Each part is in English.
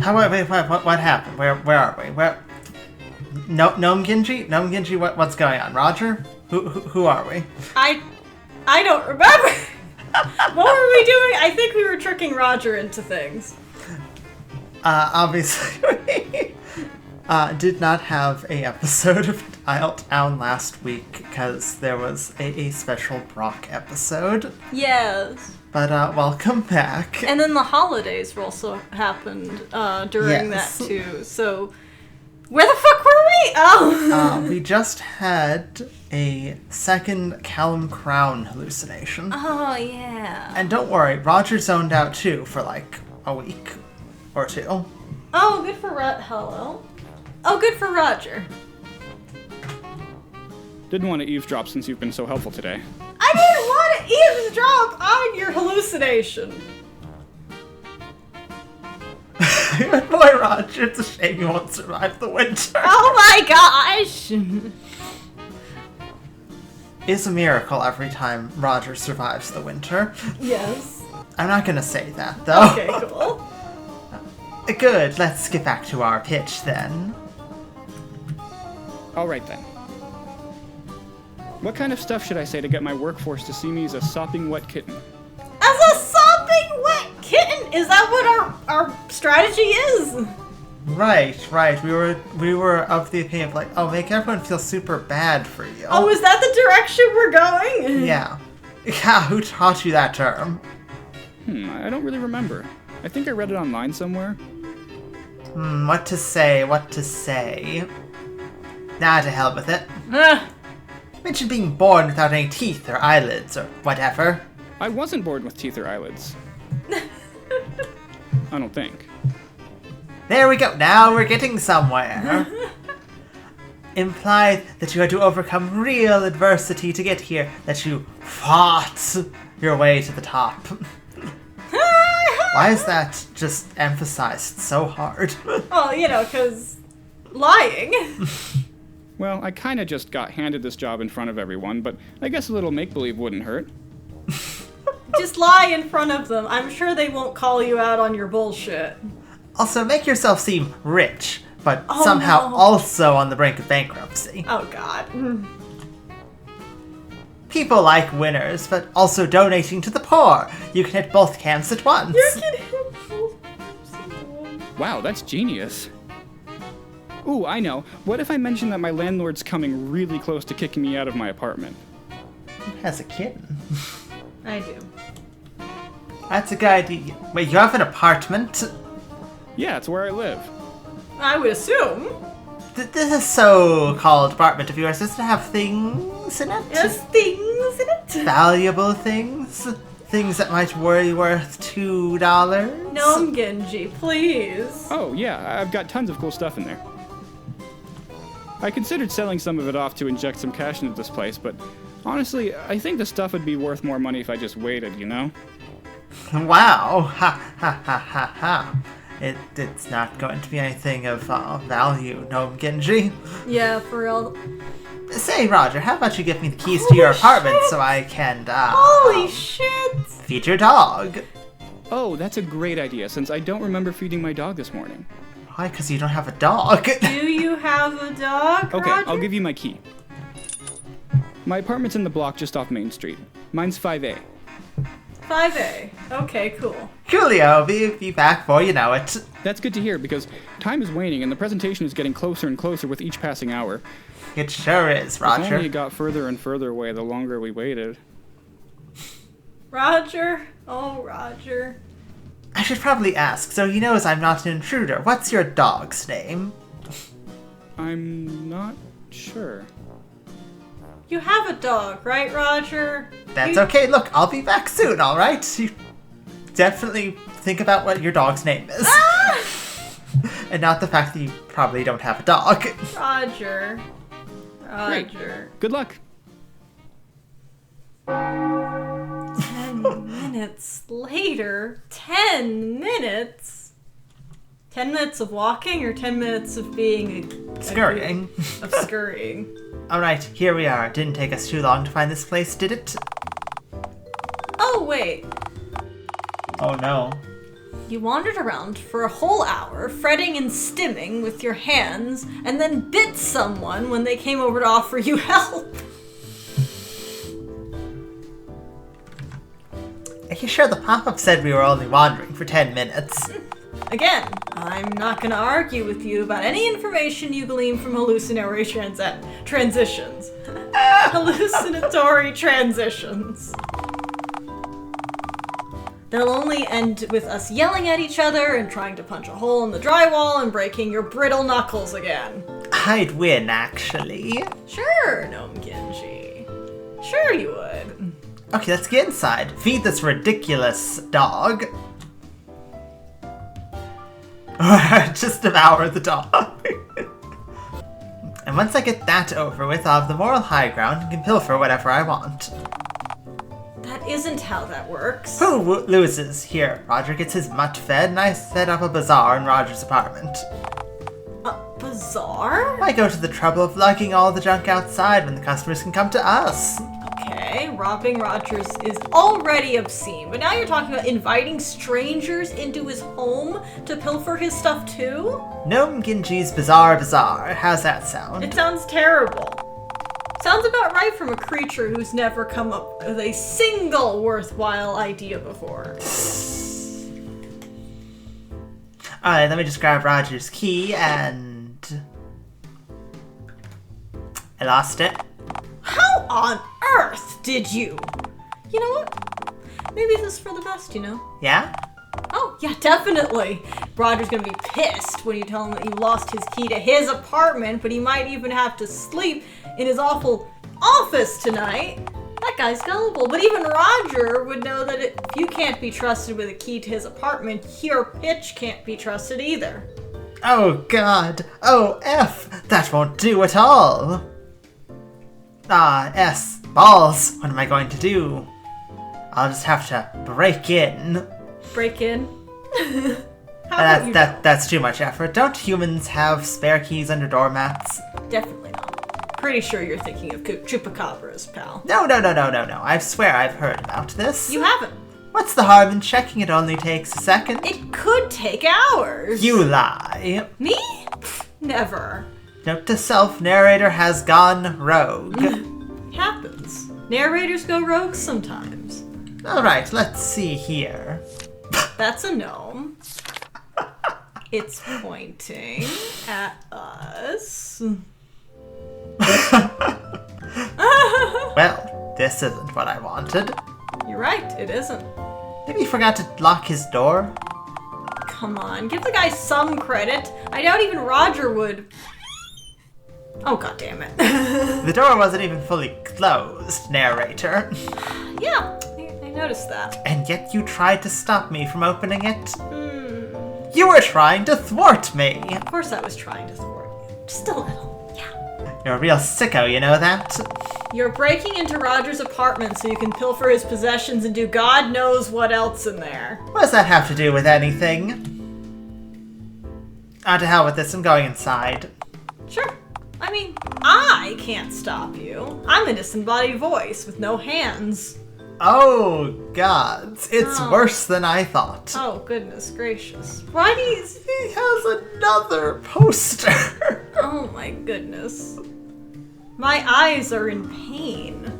What happened? Where are we? Gnome Gingi? Gnome Gingi, what's going on? Roger? Who are we? I don't remember. What were we doing? I think we were tricking Roger into things. Obviously, we did not have a episode of Dialtown last week because there was a special Brock episode. Yes. But welcome back. And then the holidays also happened during that too. So where the fuck were we? Oh. We just had a second Callum Crown hallucination. Oh yeah. And don't worry, Roger zoned out too for like a week or two. Oh, good for hello. Oh, good for Roger. Didn't want to eavesdrop since you've been so helpful today. I didn't want to eavesdrop on your hallucination. Good boy, Roger. It's a shame you won't survive the winter. Oh my gosh! It's a miracle every time Roger survives the winter. Yes. I'm not gonna say that, though. Okay, cool. Good, let's get back to our pitch then. Alright then. What kind of stuff should I say to get my workforce to see me as a sopping wet kitten? As a sopping wet kitten? Is that what our strategy is? Right. We were of the opinion of like, oh, make everyone feel super bad for you. Oh, is that the direction we're going? Yeah. Yeah, who taught you that term? I don't really remember. I think I read it online somewhere. What to say? Nah, to hell with it. Mention being born without any teeth or eyelids or whatever. I wasn't born with teeth or eyelids. I don't think. There we go. Now we're getting somewhere. Implied that you had to overcome real adversity to get here, that you fought your way to the top. Why is that just emphasized so hard? Well, because lying. Well, I kinda just got handed this job in front of everyone, but I guess a little make-believe wouldn't hurt. Just lie in front of them. I'm sure they won't call you out on your bullshit. Also, make yourself seem rich, but somehow also on the brink of bankruptcy. Oh, God. People like winners, but also donating to the poor. You can hit both camps at once. You can hit both camps at once. Wow, that's genius. Ooh, I know. What if I mention that my landlord's coming really close to kicking me out of my apartment? As a kitten. I do. That's a good idea. Wait, you have an apartment? Yeah, it's where I live. I would assume. This so-called apartment of yours, does it have things in it? Yes, things in it. Valuable things? Things that might be worth $2? Gnome Gingi, please. Oh, yeah, I've got tons of cool stuff in there. I considered selling some of it off to inject some cash into this place, but honestly, I think the stuff would be worth more money if I just waited, you know? Wow. Ha ha ha ha ha. It's not going to be anything of value, Gnome Gingi. Yeah, for real. Say, Roger, how about you give me the keys to your apartment so I can, Holy shit! feed your dog? Oh, that's a great idea, since I don't remember feeding my dog this morning. Why? Because you don't have a dog. Do you have a dog, Okay, Roger? I'll give you my key. My apartment's in the block just off Main Street. Mine's 5A. 5A. Okay, cool. Coolio, be back before you know it. That's good to hear, because time is waning and the presentation is getting closer and closer with each passing hour. It sure is, If Roger. only it got further and further away the longer we waited. Roger? Oh, Roger. I should probably ask, so he knows I'm not an intruder. What's your dog's name? I'm not sure. You have a dog, right, Roger? That's okay. Look, I'll be back soon, alright? You definitely think about what your dog's name is. Ah! And not the fact that you probably don't have a dog. Roger. Great. Roger. Good luck. 10 minutes later? 10 minutes? 10 minutes of walking or 10 minutes of being Scurrying. Of scurrying. Alright, here we are. Didn't take us too long to find this place, did it? Oh, wait. Oh no. You wandered around for a whole hour, fretting and stimming with your hands, and then bit someone when they came over to offer you help. Are you sure the pop-up said we were only wandering for 10 minutes? Again, I'm not going to argue with you about any information you glean from hallucinatory transitions. Hallucinatory transitions. They'll only end with us yelling at each other and trying to punch a hole in the drywall and breaking your brittle knuckles again. I'd win, actually. Sure, Gnome Gingi. Sure you would. Okay, let's get inside. Feed this ridiculous dog. Just devour the dog. And once I get that over with, I'll have the moral high ground and can pilfer whatever I want. That isn't how that works. Who loses? Here, Roger gets his mutt fed, and I set up a bazaar in Roger's apartment. A bazaar? I go to the trouble of lugging all the junk outside when the customers can come to us. Okay, robbing Rogers is already obscene, but now you're talking about inviting strangers into his home to pilfer his stuff too? Gnome Gingi's Bizarre Bazaar. How's that sound? It sounds terrible. Sounds about right from a creature who's never come up with a single worthwhile idea before. Alright, let me just grab Roger's key and... I lost it. How on earth did you? You know what? Maybe this is for the best, you know? Yeah? Oh, yeah, definitely. Roger's gonna be pissed when you tell him that you lost his key to his apartment, but he might even have to sleep in his awful office tonight. That guy's gullible. But even Roger would know that if you can't be trusted with a key to his apartment, your pitch can't be trusted either. Oh god. Oh, F. That won't do at all. Ah, S. Balls. What am I going to do? I'll just have to break in. Break in? How about you don't? That's too much effort. Don't humans have spare keys under doormats? Definitely not. Pretty sure you're thinking of chupacabras, pal. No. I swear I've heard about this. You haven't. What's the harm in checking? It only takes a second. It could take hours. You lie. Me? Never. Note to self, narrator has gone rogue. Happens. Narrators go rogue sometimes. Alright, let's see here. That's a gnome. It's pointing at us. Well, this isn't what I wanted. You're right, it isn't. Maybe he forgot to lock his door? Come on, give the guy some credit. I doubt even Roger would. Oh, god damn it. The door wasn't even fully closed, narrator. Yeah, I noticed that. And yet you tried to stop me from opening it? You were trying to thwart me! Of course I was trying to thwart you. Just a little, yeah. You're a real sicko, you know that? You're breaking into Roger's apartment so you can pilfer his possessions and do God knows what else in there. What does that have to do with anything? Ah, to hell with this, I'm going inside. Sure. I mean, I can't stop you. I'm a disembodied voice with no hands. Oh, gods. It's worse than I thought. Oh, goodness gracious. Why do you... He has another poster. Oh my goodness. My eyes are in pain.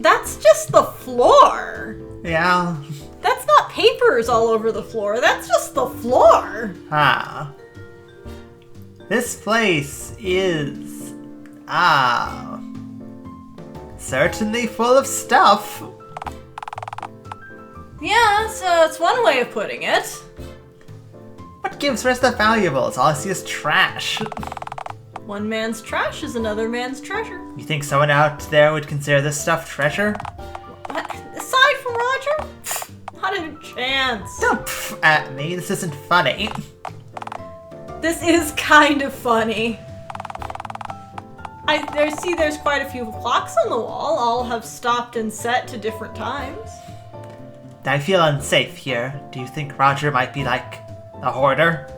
That's just the floor. Yeah. That's not papers all over the floor. That's just the floor. Ah. This place is... certainly full of stuff. Yeah, that's one way of putting it. What gives rest the valuables? All I see is trash. One man's trash is another man's treasure. You think someone out there would consider this stuff treasure? What? Aside from Roger? Not a chance. Don't pff at me. This isn't funny. This is kind of funny. There's quite a few clocks on the wall. All have stopped and set to different times. I feel unsafe here. Do you think Roger might be like a hoarder?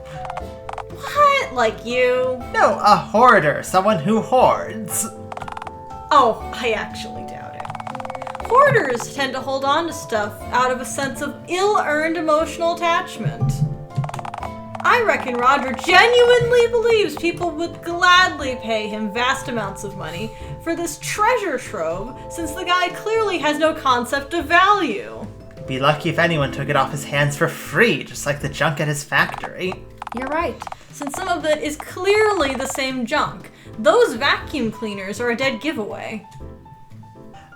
What? Like you? No, a hoarder. Someone who hoards. Oh, I actually doubt it. Hoarders tend to hold on to stuff out of a sense of ill-earned emotional attachment. I reckon Roger genuinely believes people would gladly pay him vast amounts of money for this treasure trove, since the guy clearly has no concept of value. Be lucky if anyone took it off his hands for free, just like the junk at his factory. You're right, since some of it is clearly the same junk. Those vacuum cleaners are a dead giveaway.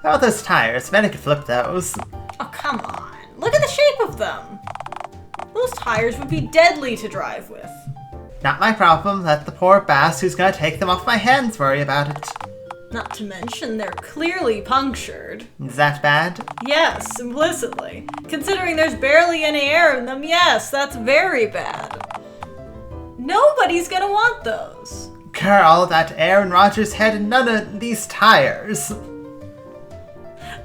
How about those tires? Bet I could flip those. Oh, come on. Look at the shape of them. Those tires would be deadly to drive with. Not my problem. Let the poor bass who's gonna take them off my hands worry about it. Not to mention they're clearly punctured. Is that bad? Yes, implicitly. Considering there's barely any air in them, yes, that's very bad. Nobody's gonna want those. Girl, that air in Roger's head and none of these tires.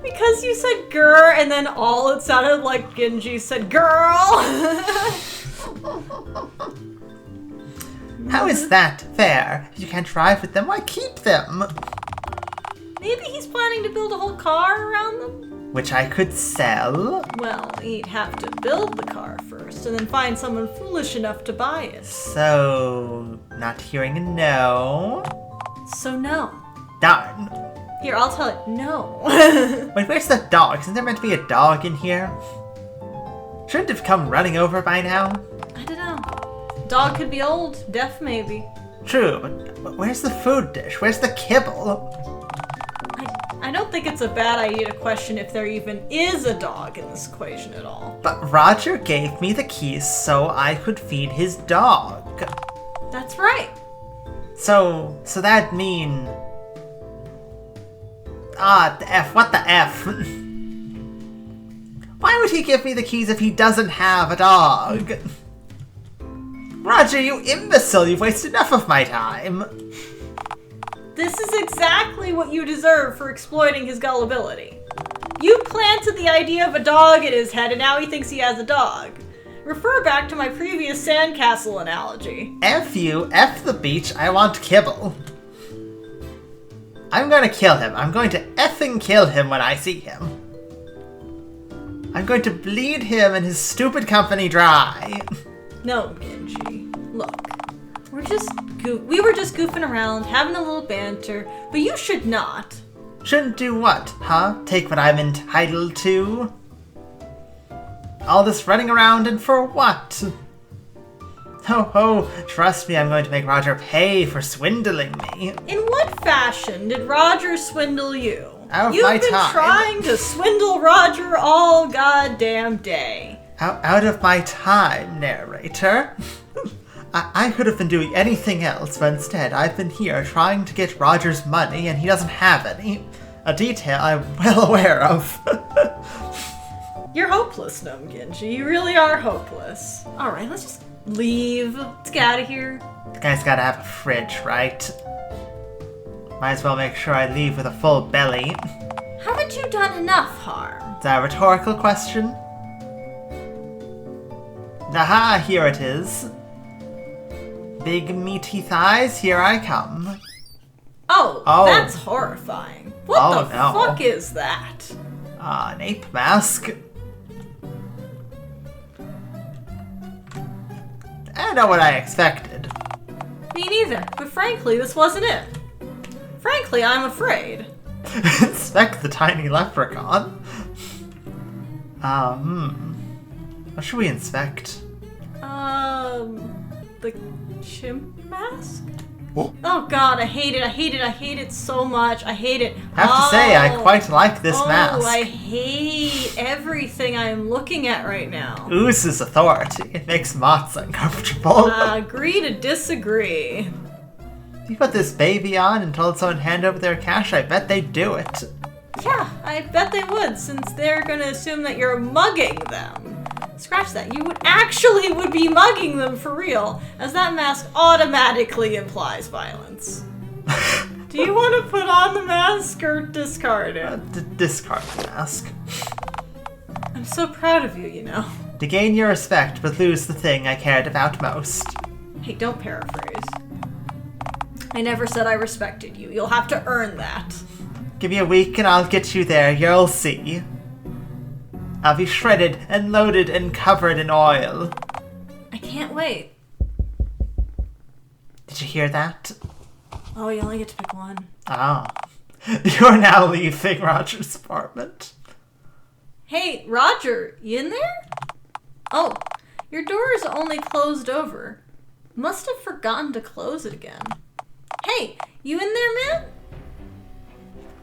Because you said grr, and then all it sounded like Gingi said girl. How is that fair? If you can't drive with them, why keep them? Maybe he's planning to build a whole car around them? Which I could sell. Well, he'd have to build the car first, and then find someone foolish enough to buy it. So, not hearing a no. So no. Darn. Here, I'll tell it. No. Wait, where's the dog? Isn't there meant to be a dog in here? Shouldn't have come running over by now. I don't know. Dog could be old. Deaf, maybe. True, but where's the food dish? Where's the kibble? I don't think it's a bad idea to question if there even is a dog in this equation at all. But Roger gave me the keys so I could feed his dog. That's right. So that'd mean... the F, what the F? Why would he give me the keys if he doesn't have a dog? Roger, you imbecile, you've wasted enough of my time. This is exactly what you deserve for exploiting his gullibility. You planted the idea of a dog in his head and now he thinks he has a dog. Refer back to my previous sandcastle analogy. F you, F the beach, I want kibble. I'm gonna kill him. I'm going to effing kill him when I see him. I'm going to bleed him and his stupid company dry. No, Gingi. Look, we were just goofing around, having a little banter, but you should not. Shouldn't do what, huh? Take what I'm entitled to? All this running around and for what? Oh, trust me, I'm going to make Roger pay for swindling me. In what fashion did Roger swindle you? Out of my You've been time. trying to swindle Roger all goddamn day. Out of my time, narrator. I could have been doing anything else, but instead I've been here trying to get Roger's money and he doesn't have any. A detail I'm well aware of. You're hopeless, Gnome Gingi. You really are hopeless. Alright, let's just leave. Let's get out of here. The guy's gotta have a fridge, right? Might as well make sure I leave with a full belly. Haven't you done enough harm? Is that a rhetorical question? Aha, here it is. Big meaty thighs, here I come. Oh, that's horrifying. What the fuck is that? An ape mask. I know what I expected. Me neither, but frankly, this wasn't it. Frankly, I'm afraid. Inspect the tiny leprechaun. What should we inspect? The chimp mask? Oh god, I hate it, I hate it, I hate it so much. I hate it. I have to say, I quite like this mask. Oh, I hate everything I am looking at right now. Oozes authority. It makes moths uncomfortable. Agree to disagree. If you put this baby on and told someone to hand over their cash, I bet they'd do it. Yeah, I bet they would, since they're gonna assume that you're mugging them. Scratch that. You would be mugging them for real, as that mask automatically implies violence. Do you want to put on the mask or discard it? Discard the mask. I'm so proud of you, you know. To gain your respect, but lose the thing I cared about most. Hey, don't paraphrase. I never said I respected you. You'll have to earn that. Give me a week and I'll get you there, you'll see. I'll be shredded and loaded and covered in oil. I can't wait. Did you hear that? Oh, you only get to pick one. Oh. You're now leaving Roger's apartment. Hey, Roger, you in there? Oh, your door is only closed over. Must have forgotten to close it again. Hey, you in there, man?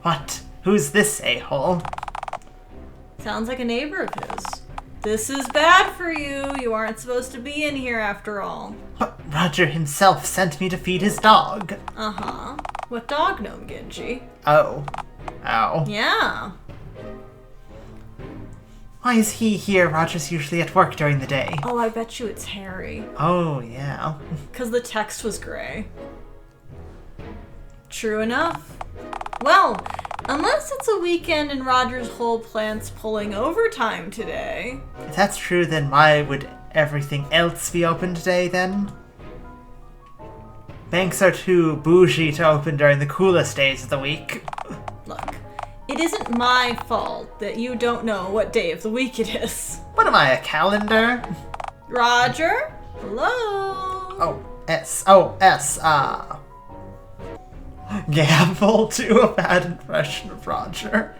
What? Who's this a-hole? Sounds like a neighbor of his. This is bad for you. You aren't supposed to be in here after all. But Roger himself sent me to feed his dog. Uh-huh. What dog, Gnome Gingi? Oh. Oh. Yeah. Why is he here? Roger's usually at work during the day. Oh, I bet you it's Harry. Oh, yeah. 'Cause the text was gray. True enough. Well, unless it's a weekend and Roger's whole plant's pulling overtime today. If that's true, then why would everything else be open today, then? Banks are too bougie to open during the coolest days of the week. Look, it isn't my fault that you don't know what day of the week it is. What am I, a calendar? Roger? Hello? Oh, S, Gamble, do a bad impression of Roger.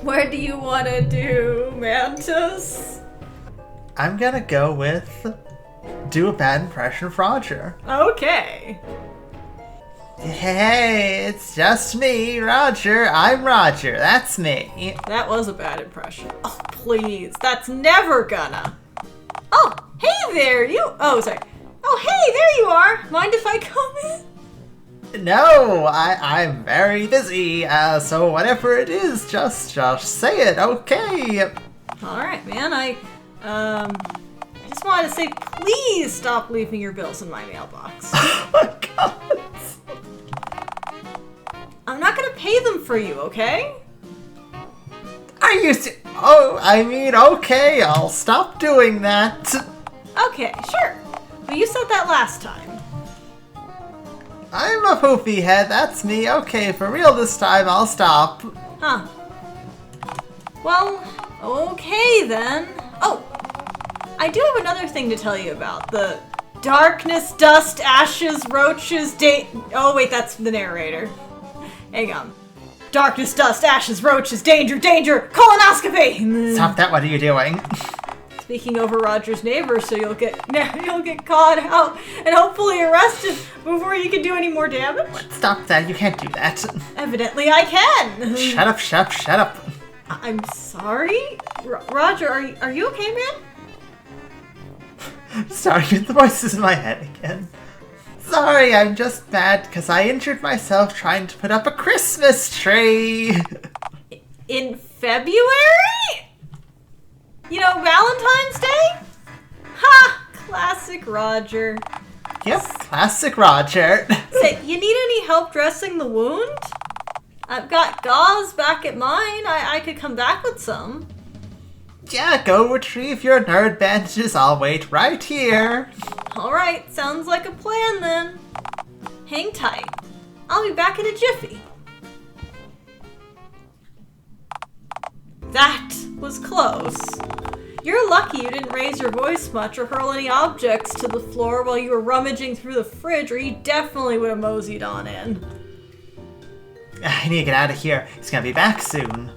What do you want to do, Mantis? I'm gonna go with do a bad impression of Roger. Okay. Hey, it's just me, Roger. I'm Roger. That's me. That was a bad impression. Oh, please. That's never gonna. Oh, hey there, you. Oh, sorry. Oh, hey, there you are. Mind if I come in? No, I'm very busy, so whatever it is, just say it, okay? Alright, man, I just wanted to say, please stop leaving your bills in my mailbox. Oh my god. I'm not gonna pay them for you, okay? Are you Oh, I mean, okay, I'll stop doing that. Okay, sure. But you said that last time. I'm a poopy head, that's me. Okay, for real this time, I'll stop. Huh. Well, okay then. Oh, I do have another thing to tell you about. The darkness, dust, ashes, roaches, oh wait, that's the narrator. Hang on. Darkness, dust, ashes, roaches, danger, danger, colonoscopy! Stop that, what are you doing? Speaking over Roger's neighbor, so you'll get caught out and hopefully arrested before you can do any more damage? Stop that, you can't do that. Evidently I can! Shut up. I'm sorry? Roger, are you okay, man? Sorry, the voice is in my head again. Sorry, I'm just mad because I injured myself trying to put up a Christmas tree. In February? You know, Valentine's Day? Ha! Classic Roger. Yep, classic Roger. Say, you need any help dressing the wound? I've got gauze back at mine. I could come back with some. Yeah, go retrieve your nerd bandages. I'll wait right here. Alright, sounds like a plan then. Hang tight. I'll be back in a jiffy. That was close. You're lucky you didn't raise your voice much or hurl any objects to the floor while you were rummaging through the fridge, or you definitely would have moseyed on in. I need to get out of here. He's gonna be back soon.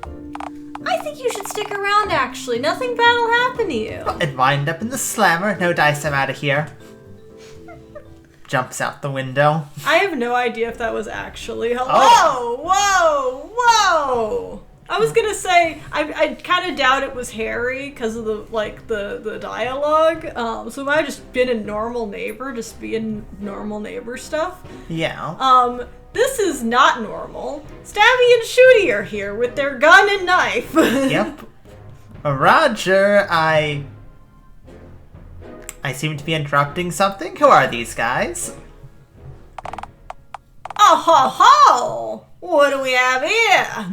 I think you should stick around, actually. Nothing bad will happen to you. And wind up in the slammer. No dice, I'm out of here. Jumps out the window. I have no idea if that was actually. Hello! Whoa! I was gonna say, I kind of doubt it was Harry because of the dialogue. So it might have just been a normal neighbor, just being normal neighbor stuff. Yeah. This is not normal. Stabby and Shooty are here with their gun and knife. Yep. Roger, I seem to be interrupting something. Who are these guys? Oh ho ho! What do we have here?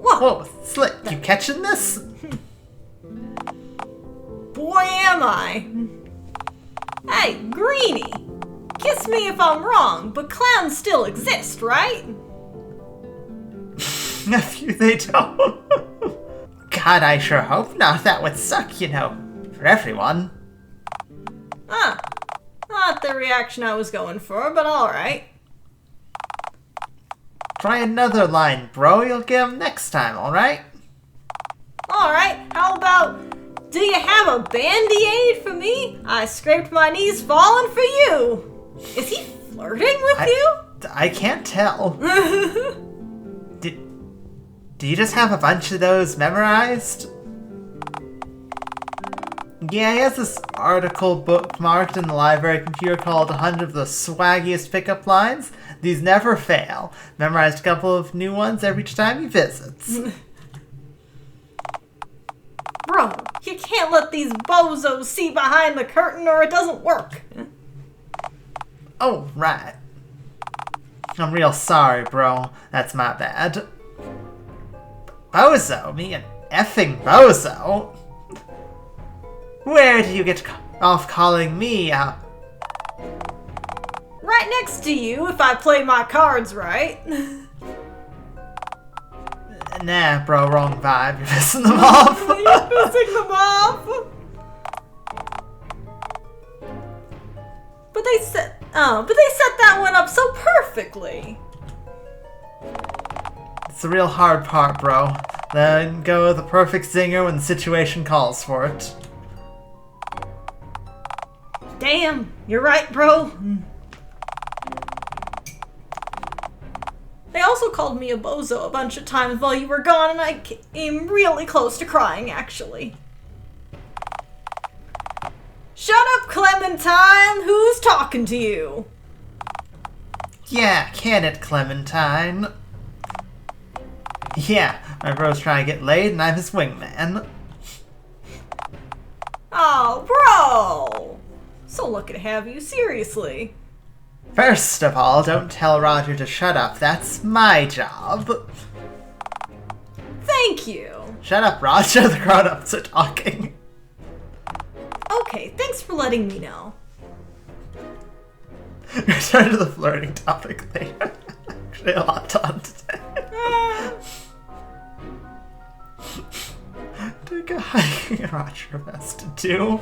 Whoa, Slick, you catching this? Boy am I. Hey, Greenie! kiss me if I'm wrong, but clowns still exist, right? Nephew, they don't. God, I sure hope not. That would suck, you know, for everyone. Huh. Not the reaction I was going for, but alright. Try another line, bro. You'll get 'em next time, alright? Alright, how about, do you have a bandy-aid for me? I scraped my knees falling for you. Is he flirting with you? I can't tell. Do you just have a bunch of those memorized? Yeah, he has this article bookmarked in the library computer called 100 of the swaggiest pickup lines. These never fail. Memorized a couple of new ones every time he visits. Bro, you can't let these bozos see behind the curtain or it doesn't work. Oh, right. I'm real sorry, bro. That's my bad. Bozo? Me an effing bozo? Where do you get off calling me Right next to you, if I play my cards right. Nah, bro, wrong vibe. You're pissing them off. You're pissing them off. But they set that one up so perfectly. It's the real hard part, bro. Then go with the perfect zinger when the situation calls for it. Damn, you're right, bro. They also called me a bozo a bunch of times while you were gone, and I came really close to crying, actually. Shut up, Clementine! Who's talking to you? Yeah, can it, Clementine? Yeah, my bro's trying to get laid and I'm his wingman. Oh, bro! So lucky to have you, seriously. First of all, don't tell Roger to shut up. That's my job. Thank you. Shut up, Roger. The grown-ups are talking. Okay, thanks for letting me know. Return to the flirting topic later. Actually, a lot done today. Take a hike and Roger has to do.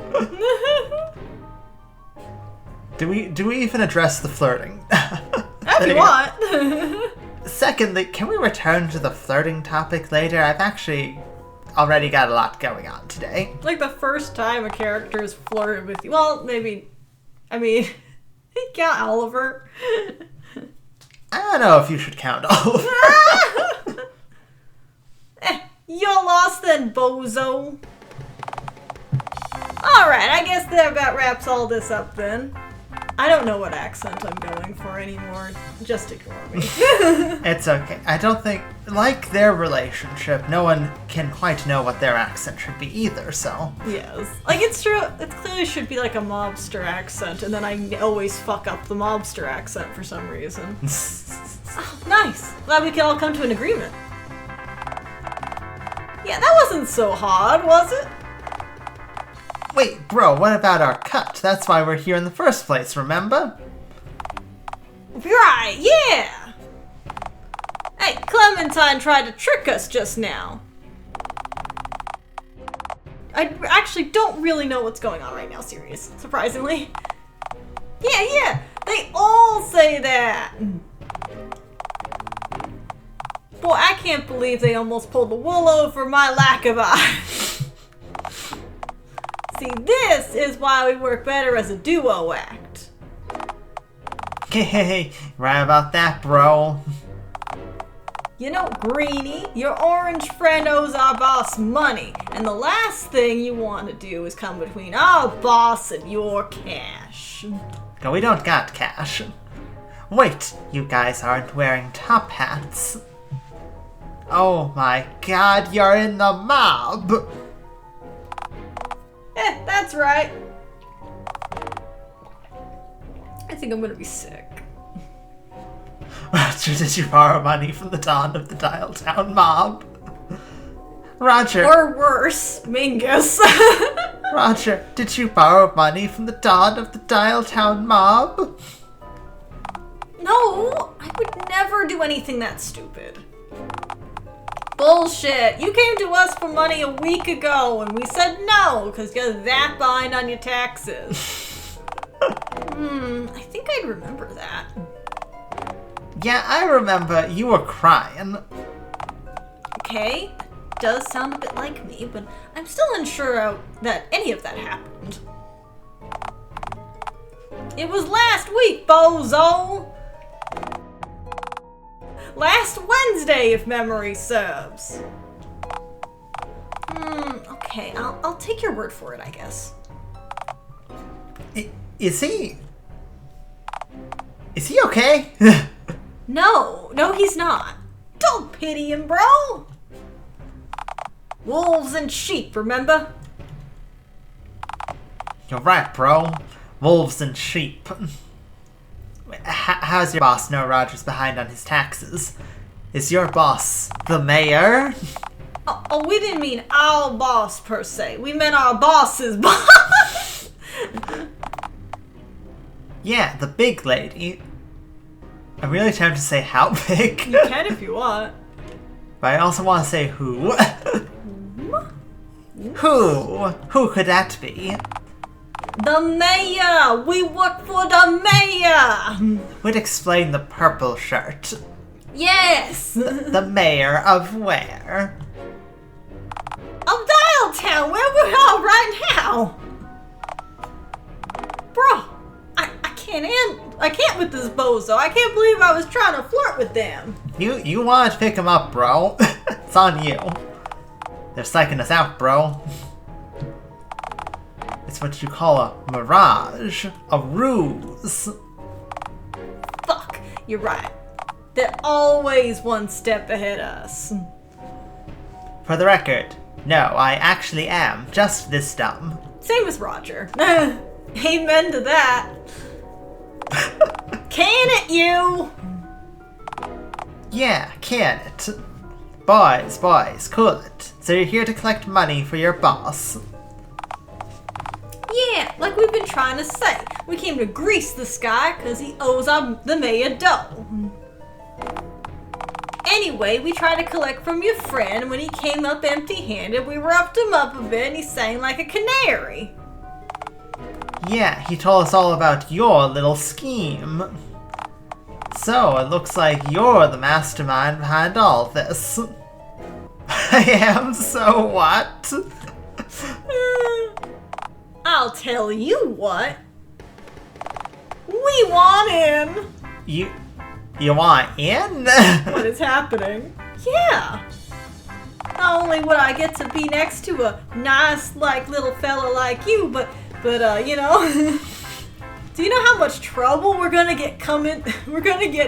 Do we even address the flirting? If you want. Secondly, can we return to the flirting topic later? I've actually already got a lot going on today. Like the first time a character has flirted with you. Well, maybe. I mean, count Oliver. I don't know if you should count Oliver. You're lost then, bozo. Alright, I guess that about wraps all this up then. I don't know what accent I'm going for anymore. Just ignore me. It's okay. I don't think, like their relationship, no one can quite know what their accent should be either, so. Yes. Like, it's true, it clearly should be like a mobster accent, and then I always fuck up the mobster accent for some reason. Oh, nice. Glad we can all come to an agreement. Yeah, that wasn't so hard, was it? Wait, bro, what about our cut? That's why we're here in the first place, remember? Right, yeah! Hey, Clementine tried to trick us just now. I actually don't really know what's going on right now, serious, surprisingly. Yeah, they all say that! Boy, I can't believe they almost pulled the wool over my lack of eyes. See, this is why we work better as a duo act. Hey, right about that, bro. You know, Greenie, your orange friend owes our boss money, and the last thing you want to do is come between our boss and your cash. No, we don't got cash. Wait, you guys aren't wearing top hats. Oh my god, you're in the mob! That's right. I think I'm gonna be sick. Roger, did you borrow money from the Dawn of the Dialtown Mob? Roger. Or worse, Mingus. Roger, did you borrow money from the Dawn of the Dialtown Mob? No, I would never do anything that stupid. Bullshit. You came to us for money a week ago and we said no because you're that behind on your taxes. I think I'd remember that. Yeah, I remember you were crying. Okay, does sound a bit like me, but I'm still unsure that any of that happened. It was last week, bozo! Last Wednesday, if memory serves. Okay, I'll take your word for it, I guess. Is he okay? No, he's not. Don't pity him, bro! Wolves and sheep, remember? You're right, bro. Wolves and sheep. How's your boss know Roger's behind on his taxes? Is your boss the mayor? Oh, we didn't mean our boss per se. We meant our boss's boss. Yeah, the big lady. I'm really tempted to say how big. You can if you want. But I also want to say who. Who could that be? The mayor! We work for the mayor! Would explain the purple shirt. Yes! The mayor of where? Of Dialtown, where we are right now! Bro, I can't with this bozo. I can't believe I was trying to flirt with them. You wanted to pick him up, bro. It's on you. They're psyching us out, bro. It's what you call a mirage. A ruse. Fuck, you're right. They're always one step ahead of us. For the record, no, I actually am just this dumb. Same with Roger. Amen to that. Can it, you? Yeah, can it? Boys, cool it. So you're here to collect money for your boss. Yeah, like we've been trying to say. We came to grease this guy because he owes the mayor dough. Anyway, we tried to collect from your friend. When he came up empty-handed, we roughed him up a bit and he sang like a canary. Yeah, he told us all about your little scheme. So, it looks like you're the mastermind behind all this. I am, so what? I'll tell you what. We want in. You want in? What is happening? Yeah. Not only would I get to be next to a nice, little fella like you, but you know, do you know how much trouble we're gonna get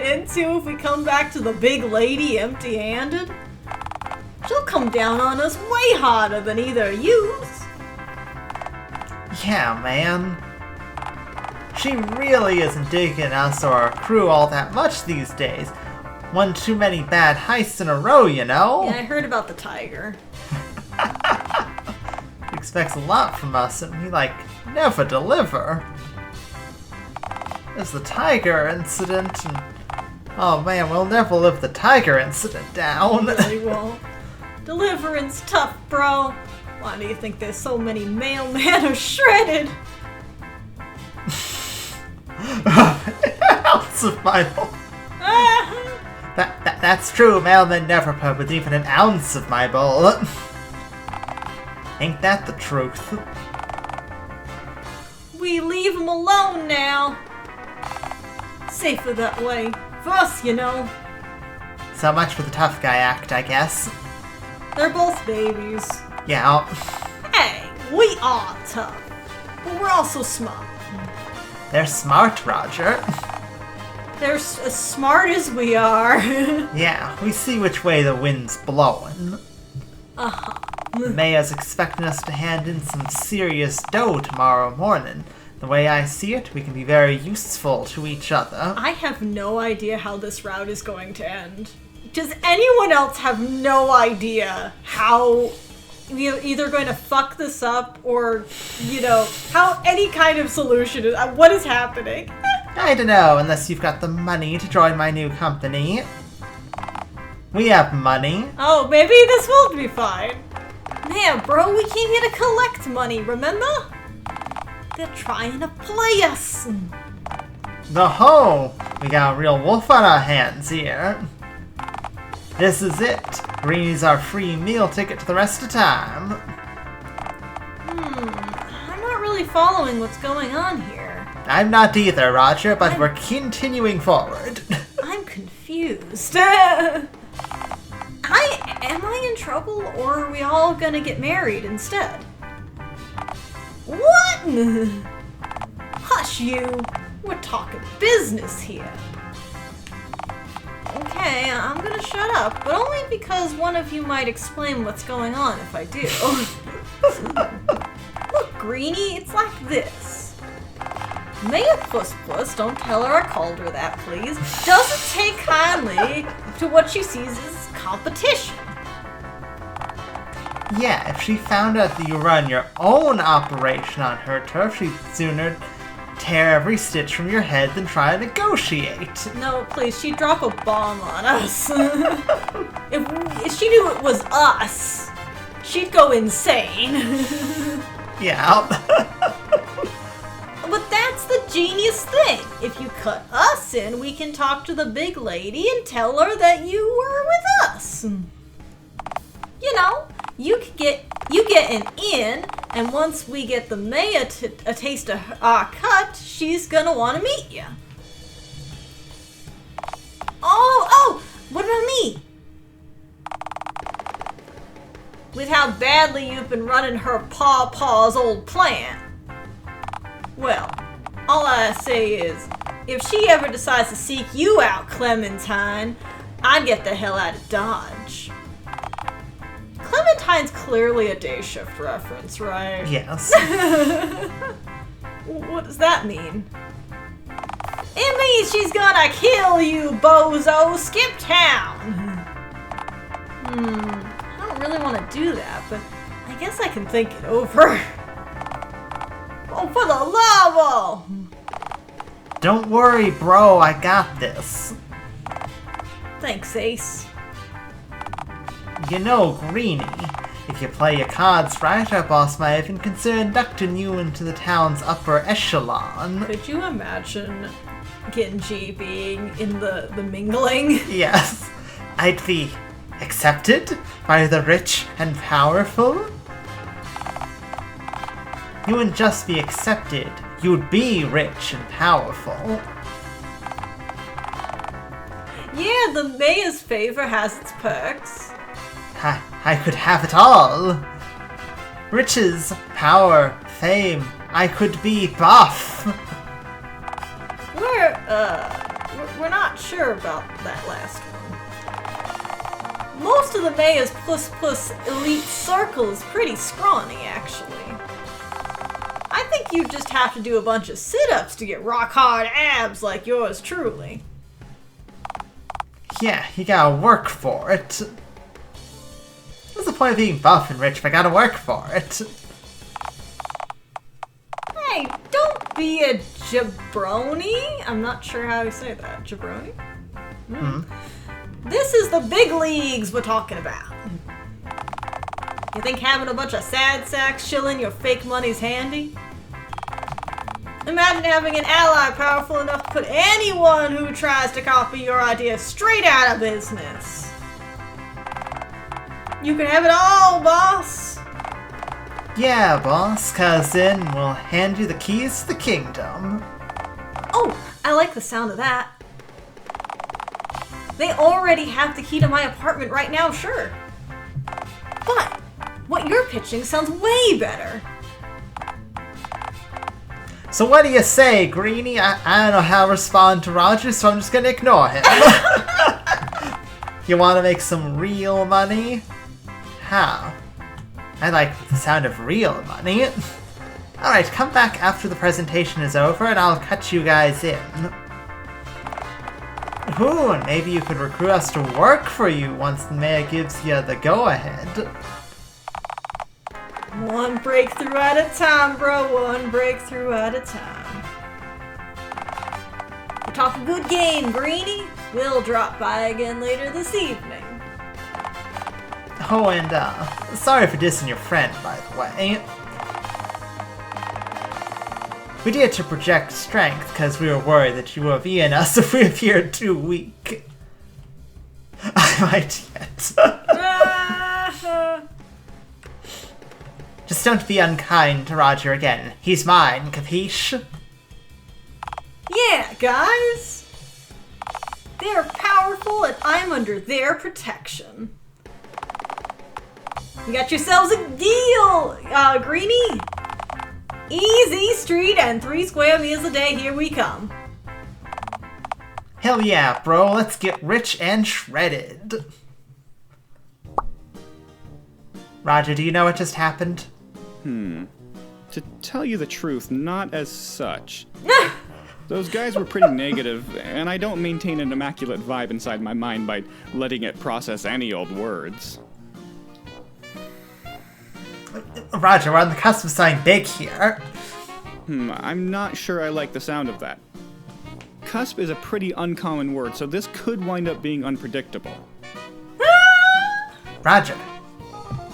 into if we come back to the big lady empty-handed? She'll come down on us way harder than either of yous. Yeah, man. She really isn't digging us or our crew all that much these days. One too many bad heists in a row, you know? Yeah, I heard about the tiger. He expects a lot from us and we, never deliver. There's the tiger incident and... Oh man, we'll never live the tiger incident down. Really won't. Deliverance tough, bro. Why do you think there's so many mailmen are shredded? Ounce of Bible. That's true. Mailmen never put with even an ounce of my bowl. Ain't that the truth? We leave them alone now. Safer that way. For us, you know. So much for the tough guy act, I guess. They're both babies. Yeah. Hey, we are tough. But we're also smart. They're smart, Roger. They're as smart as we are. Yeah, we see which way the wind's blowing. The mayor's expecting us to hand in some serious dough tomorrow morning. The way I see it, we can be very useful to each other. I have no idea how this route is going to end. Does anyone else have no idea how we're either going to fuck this up or, how any kind of solution is? What is happening? I don't know, unless you've got the money to join my new company. We have money. Oh, maybe this will be fine. Man, bro, we came here to collect money, remember? They're trying to play us. The ho! We got a real wolf on our hands here. This is it. Greenie's our free meal ticket to the rest of time. I'm not really following what's going on here. I'm not either, Roger, but we're continuing forward. I'm confused. Am I in trouble, or are we all gonna get married instead? What? Hush you. We're talking business here. Okay, I'm gonna shut up, but only because one of you might explain what's going on if I do. Look, Greenie, it's like this. Maya Puss Puss, don't tell her I called her that, please, doesn't take kindly to what she sees as competition. Yeah, if she found out that you run your own operation on her turf, she'd sooner tear every stitch from your head than try to negotiate. No, please, she'd drop a bomb on us. If she knew it was us, she'd go insane. Yeah. But that's the genius thing. If you cut us in, we can talk to the big lady and tell her that you were with us. You know, you get an in, and once we get the Maya a taste of our cut, she's gonna want to meet you. Oh, what about me? With how badly you've been running her pawpaw's old plant. Well, all I say is, if she ever decides to seek you out, Clementine, I'd get the hell out of Dodge. Clementine's clearly a Dayshift reference, right? Yes. What does that mean? It means she's gonna kill you, bozo! Skip town! I don't really want to do that, but I guess I can think it over. Oh, for the lava! Don't worry, bro, I got this. Thanks, Ace. You know, Greenie, if you play your cards right, our boss might even consider inducting you into the town's upper echelon. Could you imagine Gingi being in the mingling? Yes, I'd be accepted by the rich and powerful. You wouldn't just be accepted, you'd be rich and powerful. Yeah, the mayor's favor has its perks. I could have it all. Riches, power, fame, I could be buff. We're not sure about that last one. Most of the mayor's plus elite circle is pretty scrawny, actually. I think you just have to do a bunch of sit-ups to get rock-hard abs like yours truly. Yeah, you gotta work for it. What's the point of being buff and rich if I gotta work for it? Hey, don't be a jabroni. I'm not sure how you say that. Jabroni? This is the big leagues we're talking about. You think having a bunch of sad sacks shilling your fake money's handy? Imagine having an ally powerful enough to put anyone who tries to copy your idea straight out of business. You can have it all, boss. Yeah, boss, cousin, we'll hand you the keys to the kingdom. Oh, I like the sound of that. They already have the key to my apartment right now, sure. But what you're pitching sounds way better. So what do you say, Greenie? I don't know how to respond to Roger, so I'm just gonna ignore him. You wanna make some real money? How? I like the sound of real money. Alright, come back after the presentation is over and I'll cut you guys in. Ooh, and maybe you could recruit us to work for you once the mayor gives you the go-ahead. One breakthrough at a time, bro. One breakthrough at a time. talk a good game, Greenie. We'll drop by again later this evening. Oh, and, sorry for dissing your friend, by the way. We did to project strength, because we were worried that you would be in us if we appeared too weak. I might yet. Just don't be unkind to Roger again. He's mine, capiche? Yeah, guys. They're powerful and I'm under their protection. You got yourselves a deal, Greenie. Easy street and 3 square meals a day, here we come. Hell yeah, bro, let's get rich and shredded. Roger, do you know what just happened? To tell you the truth, not as such. Those guys were pretty negative, and I don't maintain an immaculate vibe inside my mind by letting it process any old words. Roger, we're on the cusp of something big here. I'm not sure I like the sound of that. Cusp is a pretty uncommon word, so this could wind up being unpredictable. Roger,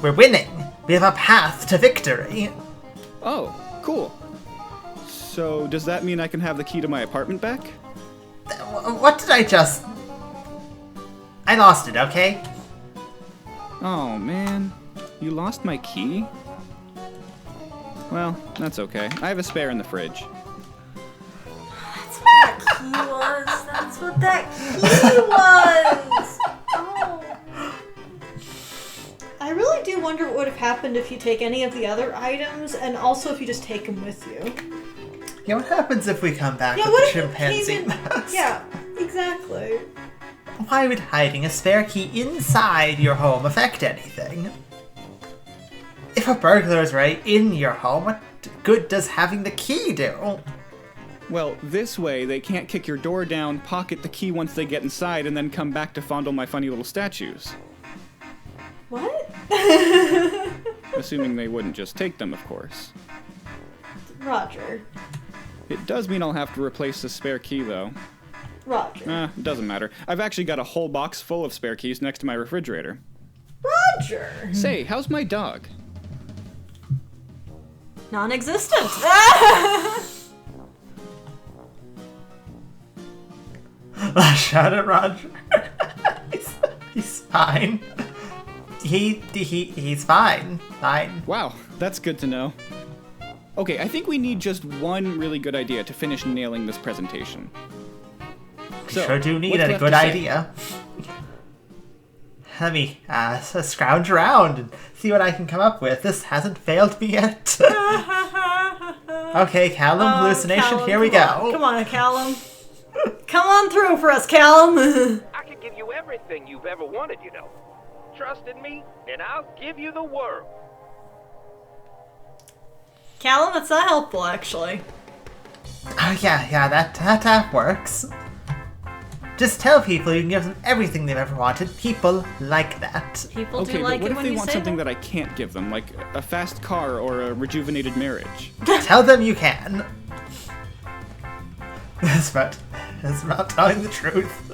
we're winning. We have a path to victory. Oh, cool. So, does that mean I can have the key to my apartment back? What did I just... I lost it, okay? Oh, man. You lost my key? Well, that's okay. I have a spare in the fridge. That's what that key was. That's what that key was. Oh. I really do wonder what would have happened if you take any of the other items, and also if you just take them with you. Yeah, what happens if we come back Yeah, with what the if you chimpanzee came in- mask? Yeah, exactly. Why would hiding a spare key inside your home affect anything? If a burglar is right in your home, what good does having the key do? Well, this way they can't kick your door down, pocket the key once they get inside, and then come back to fondle my funny little statues. What? Assuming they wouldn't just take them, of course. Roger. It does mean I'll have to replace the spare key, though. Roger. It doesn't matter. I've actually got a whole box full of spare keys next to my refrigerator. Roger. Say, how's my dog? Non-existent. Shout at Roger. he's fine. He's fine. Fine. Wow, that's good to know. Okay, I think we need just one really good idea to finish nailing this presentation. So, Sure do need what's a left good to say? idea. Let me scrounge around and see what I can come up with. This hasn't failed me yet. Okay, Callum, hallucination, Callum, here we come go. on. Come on, Callum. Come on through for us, Callum. I can give you everything you've ever wanted, you know. Trust in me, and I'll give you the world. Callum, that's not helpful, actually. Oh, yeah, that works. Just tell people you can give them everything they've ever wanted. People like that. People Okay, do but like what it if when they you want say something that. that I can't give them, like a fast car or a rejuvenated marriage? Tell them you can. That's about telling the truth.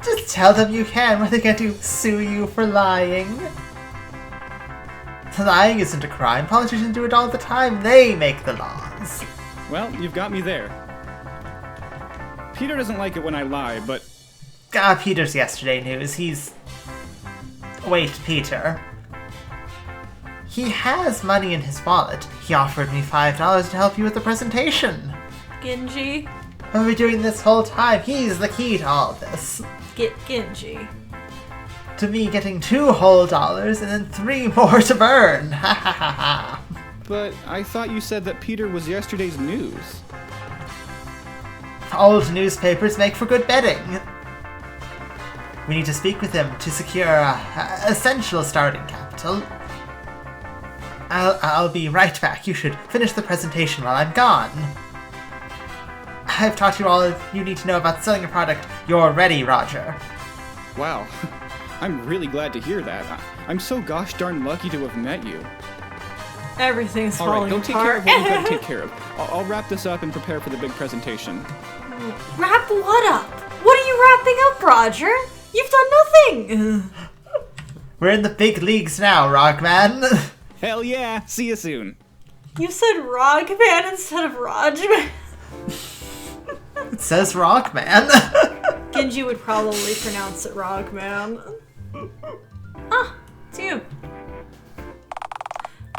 Just tell them you can. What are they going to sue you for lying? Lying isn't a crime. Politicians do it all the time. They make the laws. Well, you've got me there. Peter doesn't like it when I lie, but... Peter's yesterday news. Wait, Peter. He has money in his wallet. He offered me $5 to help you with the presentation. Gingi. I've been doing this whole time. He's the key to all this. Get Gingi. To me getting $2 whole and then 3 more to burn. Ha ha ha ha. But I thought you said that Peter was yesterday's news. Old newspapers make for good betting. We need to speak with him to secure essential starting capital. I'll be right back. You should finish the presentation while I'm gone. I've taught you all you need to know about selling a product. You're ready, Roger. Wow. I'm really glad to hear that. I'm so gosh darn lucky to have met you. Everything's All right, falling go take care apart. of what you gotta take care of. I'll wrap this up and prepare for the big presentation. Wrap what up? What are you wrapping up, Roger? You've done nothing! We're in the big leagues now, Rockman. Hell yeah! See you soon. You said Rogman instead of Rajman? It says Rockman. Gingi would probably pronounce it Rogman. Ah, it's you.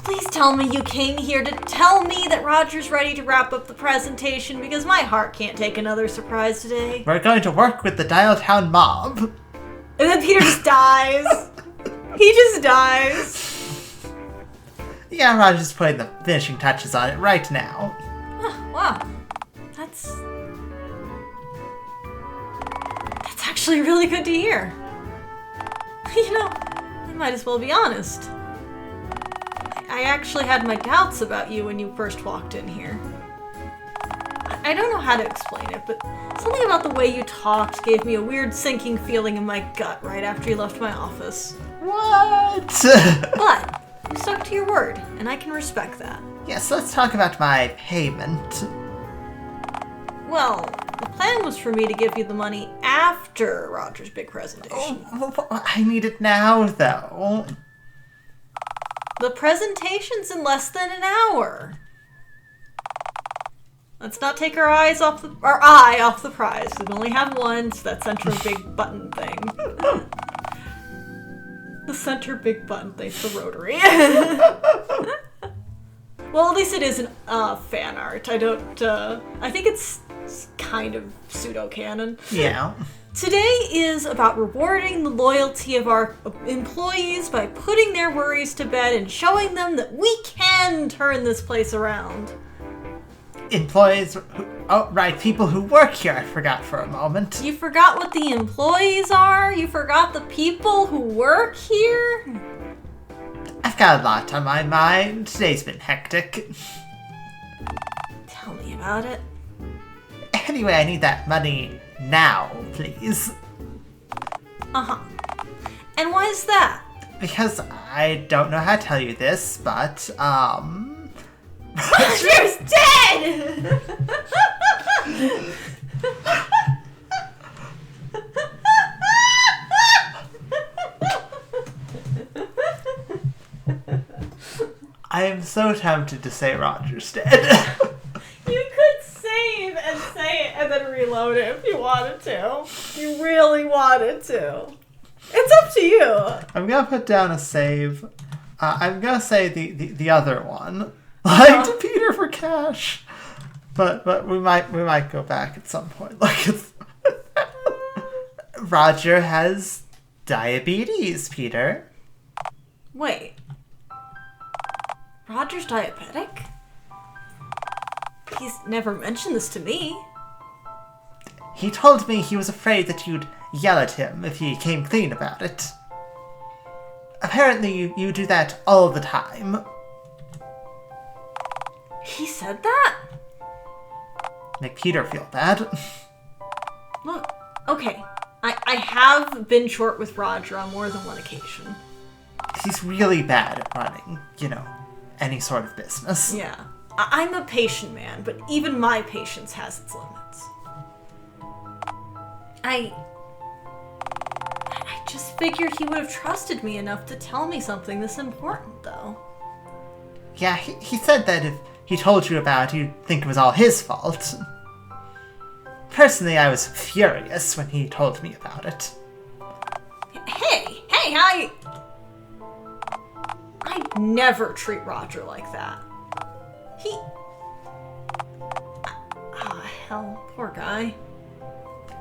Please tell me you came here to tell me that Roger's ready to wrap up the presentation because my heart can't take another surprise today. We're going to work with the Dialtown Mob. And then Peter just dies. He just dies. Yeah, Roger's putting the finishing touches on it right now. Oh, wow. That's actually really good to hear. You know, I might as well be honest. I actually had my doubts about you when you first walked in here. I don't know how to explain it, but something about the way you talked gave me a weird sinking feeling in my gut right after you left my office. What? But you stuck to your word, and I can respect that. Yes, let's talk about my payment. Well, the plan was for me to give you the money after Roger's big presentation. I need it now, though. The presentation's in less than an hour. Let's not take our eye off the prize. We only have one, so that center big button thing. The center big button thing's the rotary. Well, at least it isn't fan art. I think it's kind of pseudo-canon. Yeah. Today is about rewarding the loyalty of our employees by putting their worries to bed and showing them that we can turn this place around. Employees people who work here, I forgot for a moment. You forgot what the employees are? You forgot the people who work here? I've got a lot on my mind. Today's been hectic. Tell me about it. Anyway, I need that money now, please. Uh-huh. And why is that? Because I don't know how to tell you this, but, Roger's dead! I am so tempted to say Roger's dead. You could save and say it and then reload it if you wanted to. You really wanted to. It's up to you. I'm gonna put down a save. I'm gonna say the other one. Like to Peter for cash. But we might go back at some point. Like Roger has diabetes, Peter. Wait. Roger's diabetic? He's never mentioned this to me. He told me he was afraid that you'd yell at him if he came clean about it. Apparently you do that all the time. He said that? Make Peter feel bad. Look, okay. I have been short with Roger on more than one occasion. He's really bad at running, any sort of business. Yeah. I'm a patient man, but even my patience has its limits. I just figured he would have trusted me enough to tell me something this important, though. Yeah, he said that if he told you about it, you'd think it was all his fault. Personally, I was furious when he told me about it. Hey, I never treat Roger like that. Hell, poor guy.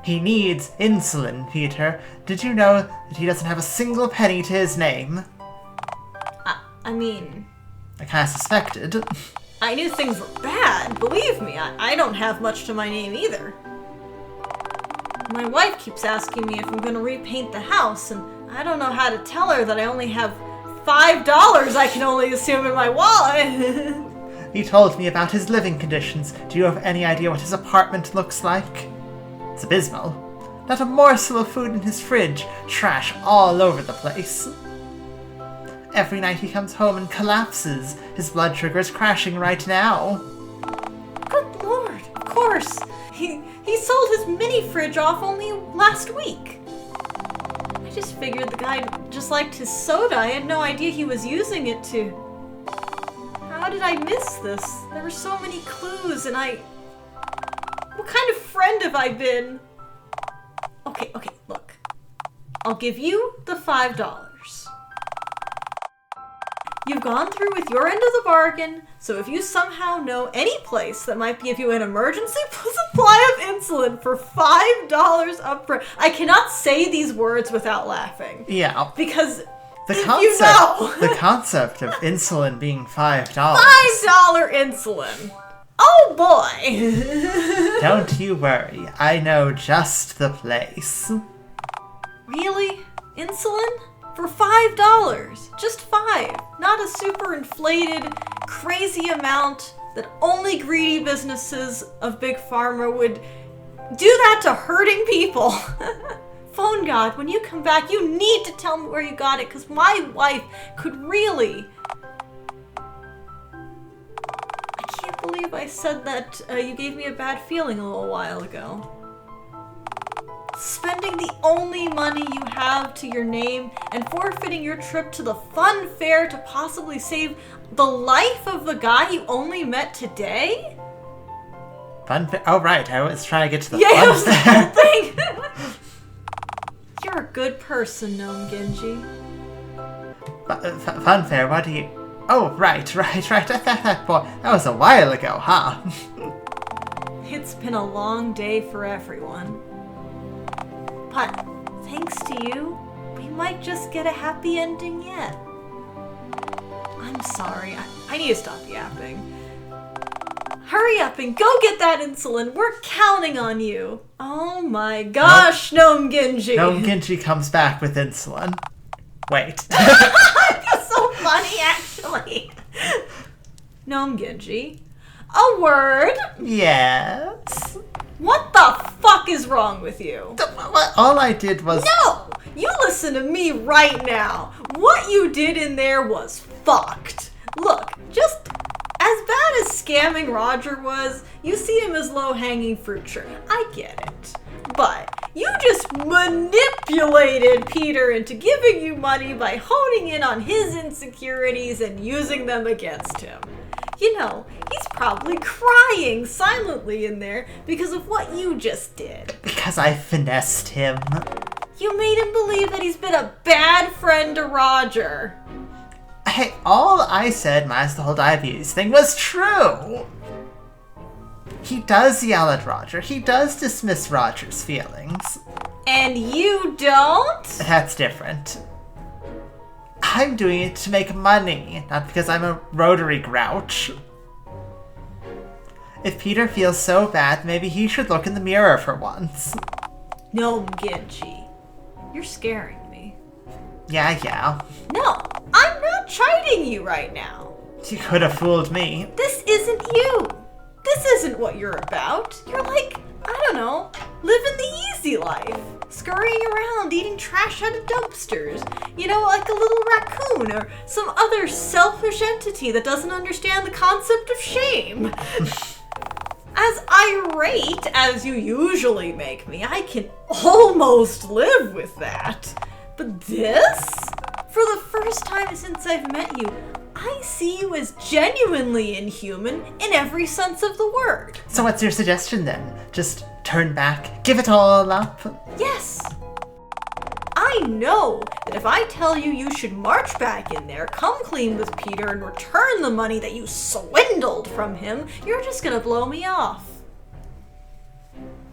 He needs insulin, Peter. Did you know that he doesn't have a single penny to his name? I mean... I kind of suspected. I knew things were bad, believe me. I don't have much to my name either. My wife keeps asking me if I'm gonna repaint the house, and I don't know how to tell her that I only have $5 I can only assume in my wallet. He told me about his living conditions. Do you have any idea what his apartment looks like? It's abysmal. Not a morsel of food in his fridge. Trash all over the place. Every night he comes home and collapses. His blood sugar is crashing right now. Good lord, of course. He sold his mini fridge off only last week. I just figured the guy just liked his soda. I had no idea he was using it to... How did I miss this? There were so many clues and What kind of friend have I been? Okay, look. I'll give you the $5. You've gone through with your end of the bargain, so if you somehow know any place that might give you an emergency supply of insulin for $5 upfront. I cannot say these words without laughing. Yeah. Because the concept of insulin being $5. $5 insulin. Oh boy. Don't you worry. I know just the place. Really? Insulin? For $5. Just $5. Not a super inflated, crazy amount that only greedy businesses of Big Pharma would do that to hurting people. Phone God, when you come back, you need to tell me where you got it, because my wife could really... I can't believe I said that you gave me a bad feeling a little while ago. Spending the only money you have to your name and forfeiting your trip to the fun fair to possibly save the life of the guy you only met today? Fun fair? Oh, right. I was trying to get to the Yeah, fun fair. thing. You're a good person, Gnome Gingi. Fun fair? What do you... Oh, right. That was a while ago, huh? It's been a long day for everyone. But thanks to you, we might just get a happy ending yet. I'm sorry, I need to stop yapping. Hurry up and go get that insulin. We're counting on you. Oh my gosh, Gnome Gingi. Gnome Gingi comes back with insulin. Wait. That's so funny, actually. Gnome Gingi, a word. Yes. What the fuck is wrong with you? All I did was... No! You listen to me right now. What you did in there was fucked. Look, just as bad as scamming Roger was, you see him as low-hanging fruit, sure. I get it. But you just manipulated Peter into giving you money by honing in on his insecurities and using them against him. You know, he's probably crying silently in there because of what you just did. Because I finessed him. You made him believe that he's been a bad friend to Roger. Hey, all I said minus the whole diabetes thing was true. He does yell at Roger. He does dismiss Roger's feelings. And you don't? That's different. I'm doing it to make money, not because I'm a rotary grouch. If Peter feels so bad, maybe he should look in the mirror for once. Gnome Gingi, you're scaring me. Yeah. No, I'm not chiding you right now. You could have fooled me. This isn't you. This isn't what you're about. You're like, I don't know, living the easy life. Scurrying around, eating trash out of dumpsters. You know, like a little raccoon or some other selfish entity that doesn't understand the concept of shame. As irate as you usually make me, I can almost live with that. But this? For the first time since I've met you, I see you as genuinely inhuman in every sense of the word. So what's your suggestion then? Just turn back, give it all up? Yes. I know that if I tell you you should march back in there, come clean with Peter, and return the money that you swindled from him, you're just gonna blow me off.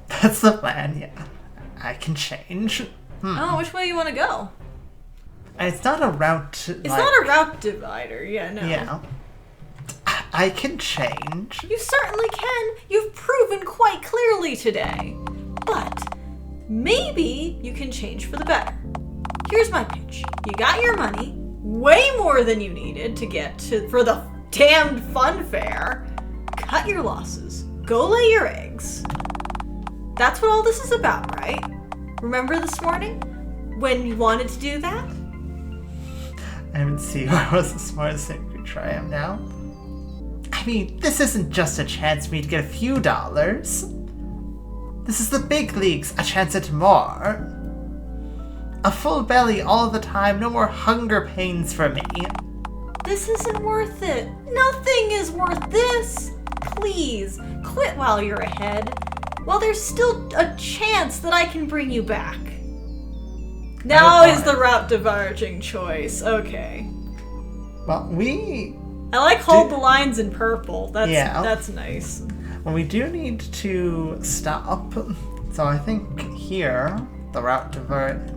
That's the plan, yeah. I can change. Oh, which way you want to go? It's not a route. It's not a route divider, yeah, no. Yeah. I can change. You certainly can. You've proven quite clearly today. But maybe you can change for the better. Here's my pitch. You got your money, way more than you needed to get for the damned fun fair. Cut your losses. Go lay your eggs. That's what all this is about, right? Remember this morning? When you wanted to do that? I haven't seen who I was this morning, same creature I am now. I mean, this isn't just a chance for me to get a few dollars. This is the big leagues, a chance at more. A full belly all the time, no more hunger pains for me. This isn't worth it. Nothing is worth this. Please, quit while you're ahead. While there's still a chance that I can bring you back. Now is the route diverging choice. Okay. Well, I like hold the lines in purple. That's nice. Well, we do need to stop. So I think here, the route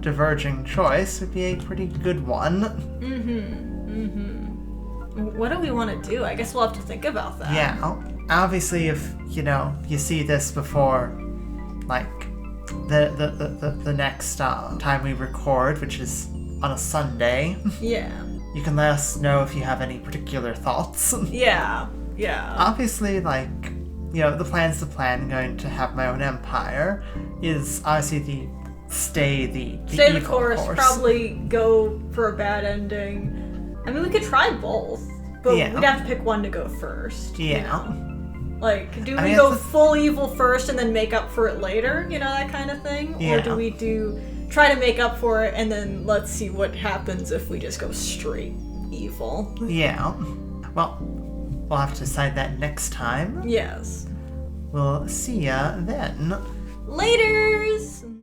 diverging choice would be a pretty good one. What do we want to do? I guess we'll have to think about that. Yeah. Obviously, if, you see this before, like, the next time we record, which is on a Sunday. Yeah. You can let us know if you have any particular thoughts. Yeah. Obviously, like, the plan's the plan. Going to have my own empire is obviously stay the evil course. Probably go for a bad ending. I mean, we could try both, but we'd have to pick one to go first. Yeah. Like, do we go full evil first and then make up for it later? That kind of thing? Yeah. Or do we try to make up for it and then let's see what happens if we just go straight evil? Yeah. Well, we'll have to decide that next time. Yes. We'll see ya then. Laters!